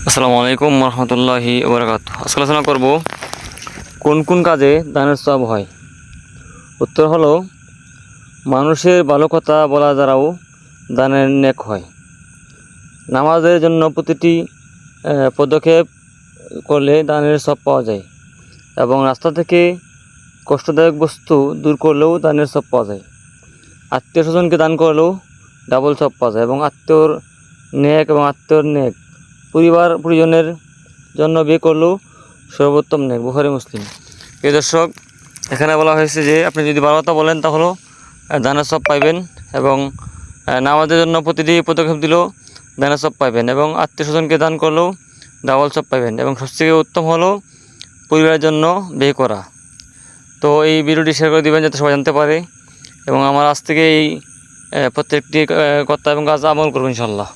আসসালামু আলাইকুম রহমতুল্লাহি ওবরাকাতুহু। আজকে আলোচনা করব কোন কোন কাজে দানের সওয়াব হয়। উত্তর হলো, মানুষের ভালো কথা বলা দ্বারাও দানের নেক হয়। নামাজের জন্য প্রতিটি পদক্ষেপ করলে দানের সওয়াব পাওয়া যায়, এবং রাস্তা থেকে কষ্টদায়ক বস্তু দূর করলেও দানের সওয়াব পাওয়া যায়। আত্মীয় স্বজনকে দান করলেও ডাবল সওয়াব পাওয়া যায়, এবং আত্মীয়র নেক পরিবার পরিজনের জন্য বিয়ে করলেও সর্বোত্তম নেক। বুখারী মুসলিম। প্রিয় দর্শক, এখানে বলা হয়েছে যে আপনি যদি ভালো কথা বলেন তাহলেও দানের সওয়াব পাইবেন, এবং নামাজের জন্য প্রতিটি পদক্ষেপ দিলেও দানের সওয়াব পাইবেন, এবং আত্মীয় স্বজনকে দান করলেও ডাবল সওয়াব পাইবেন, এবং সবথেকে উত্তম হলো পরিবারের জন্য বিয়ে করা। তো এই ভিডিওটি শেয়ার করে দিবেন যাতে সবাই জানতে পারে, এবং আমার আজ থেকে এই প্রত্যেকটি কথা এবং কাজ আমল করবো ইনশাল্লাহ।